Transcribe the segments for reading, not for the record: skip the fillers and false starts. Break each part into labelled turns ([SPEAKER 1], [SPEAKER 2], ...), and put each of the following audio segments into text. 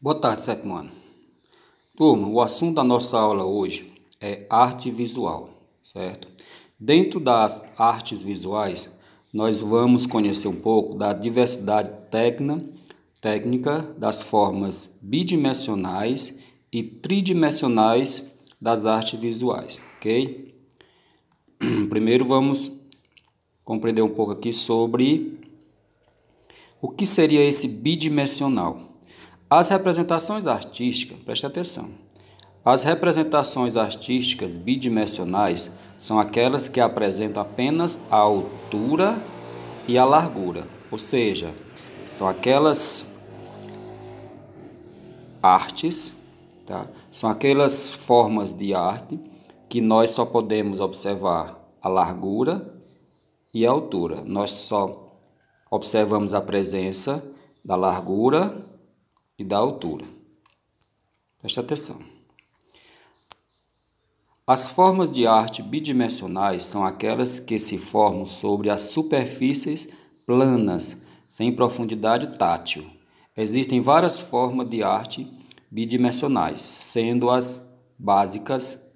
[SPEAKER 1] Boa tarde, sétimo ano. Turma, o assunto da nossa aula hoje é arte visual, certo? Dentro das artes visuais, nós vamos conhecer um pouco da diversidade técnica das formas bidimensionais e tridimensionais das artes visuais, ok? Primeiro vamos compreender um pouco aqui sobre o que seria esse bidimensional. As representações artísticas, preste atenção, as representações artísticas bidimensionais são aquelas que apresentam apenas a altura e a largura, ou seja, são aquelas artes, tá? São aquelas formas de arte que nós só podemos observar a largura e a altura. Nós só observamos a presença da largura e da altura. Preste atenção. As formas de arte bidimensionais são aquelas que se formam sobre as superfícies planas, sem profundidade tátil. Existem várias formas de arte bidimensionais, sendo as básicas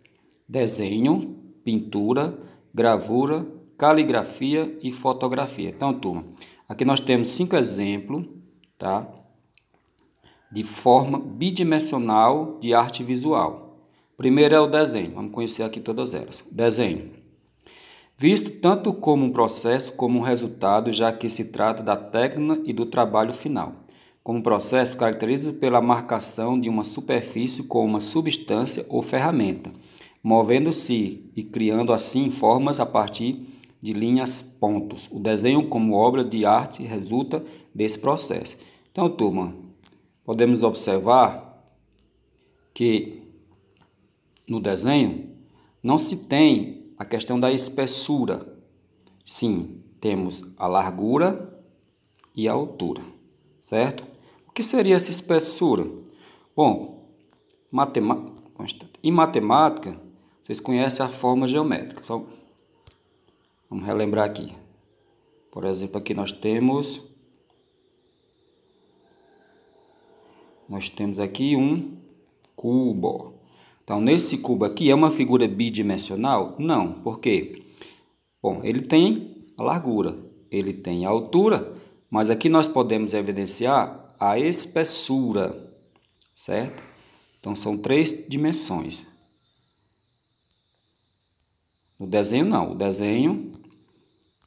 [SPEAKER 1] desenho, pintura, gravura, caligrafia e fotografia. Então, turma, aqui nós temos 5 exemplos, tá? De forma bidimensional de arte visual. Primeiro é o desenho, vamos conhecer aqui todas elas. Desenho. Visto tanto como um processo como um resultado, já que se trata da técnica e do trabalho final. Como processo, caracteriza-se pela marcação de uma superfície com uma substância ou ferramenta, movendo-se e criando assim formas a partir de linhas pontos. O desenho como obra de arte resulta desse processo. Então, turma, podemos observar que no desenho não se tem a questão da espessura. Sim, temos a largura e a altura, certo? O que seria essa espessura? Bom, em matemática, vocês conhecem a forma geométrica. Só vamos relembrar aqui. Por exemplo, aqui nós temos aqui um cubo. Então, nesse cubo aqui é uma figura bidimensional? Não. Por quê? Bom, ele tem a largura, ele tem a altura, mas aqui nós podemos evidenciar a espessura, certo? Então, são 3 dimensões. No desenho, não. O desenho,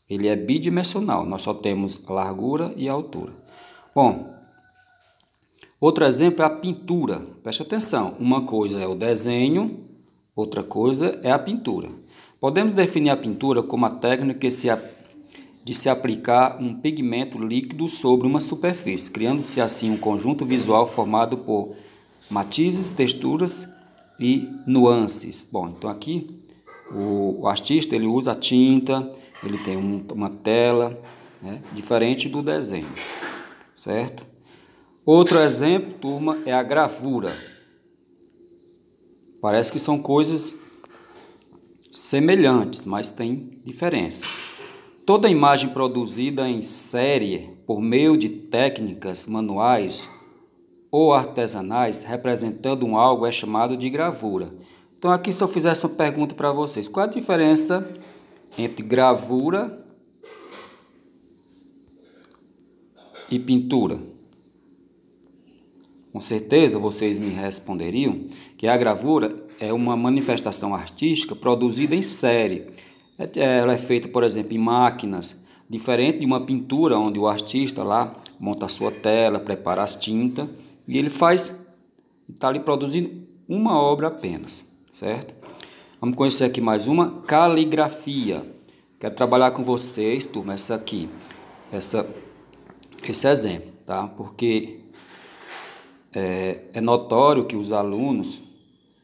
[SPEAKER 1] ele é bidimensional. Nós só temos a largura e a altura. Bom, outro exemplo é a pintura. Preste atenção, uma coisa é o desenho, outra coisa é a pintura. Podemos definir a pintura como a técnica de se aplicar um pigmento líquido sobre uma superfície, criando-se assim um conjunto visual formado por matizes, texturas e nuances. Bom, então aqui o artista ele usa a tinta, ele tem uma tela, né, diferente do desenho, certo? Outro exemplo, turma, é a gravura. Parece que são coisas semelhantes, mas tem diferença. Toda imagem produzida em série por meio de técnicas manuais ou artesanais representando um algo é chamado de gravura. Então aqui se eu fizesse uma pergunta para vocês, qual a diferença entre gravura e pintura? Com certeza vocês me responderiam que a gravura é uma manifestação artística produzida em série. Ela é feita, por exemplo, em máquinas, diferente de uma pintura onde o artista lá monta a sua tela, prepara as tintas e ele está ali produzindo uma obra apenas, certo? Vamos conhecer aqui mais uma, caligrafia. Quero trabalhar com vocês, turma, esse exemplo, tá? Porque é notório que os alunos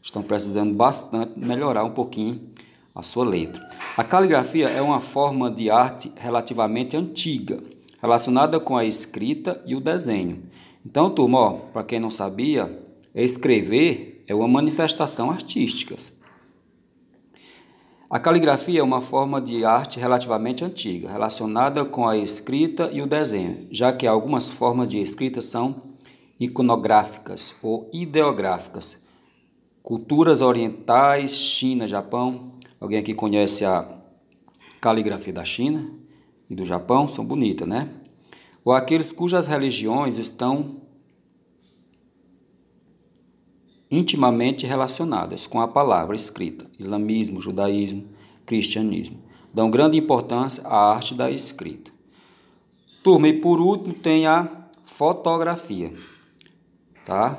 [SPEAKER 1] estão precisando bastante melhorar um pouquinho a sua letra. A caligrafia é uma forma de arte relativamente antiga, relacionada com a escrita e o desenho. Então, turma, para quem não sabia, escrever é uma manifestação artística. A caligrafia é uma forma de arte relativamente antiga, relacionada com a escrita e o desenho, já que algumas formas de escrita são iconográficas ou ideográficas. Culturas orientais, China, Japão. Alguém aqui conhece a caligrafia da China e do Japão? São bonitas, né? Ou aqueles cujas religiões estão intimamente relacionadas com a palavra escrita. Islamismo, judaísmo, cristianismo. Dão grande importância à arte da escrita. Turma, e por último tem a fotografia, tá?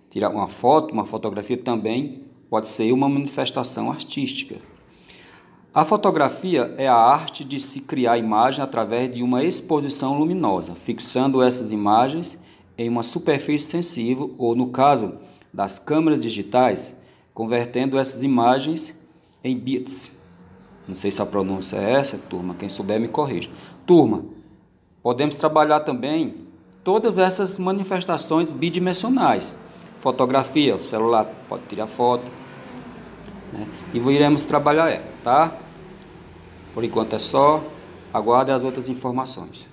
[SPEAKER 1] Tirar uma foto, uma fotografia também pode ser uma manifestação artística. A fotografia é a arte de se criar imagem através de uma exposição luminosa, fixando essas imagens em uma superfície sensível ou, no caso das câmeras digitais, convertendo essas imagens em bits. Não sei se a pronúncia é essa, turma, quem souber me corrija. Turma, podemos trabalhar também todas essas manifestações bidimensionais. Fotografia, o celular pode tirar foto, né? E iremos trabalhar ela, tá? Por enquanto é só, aguarde as outras informações.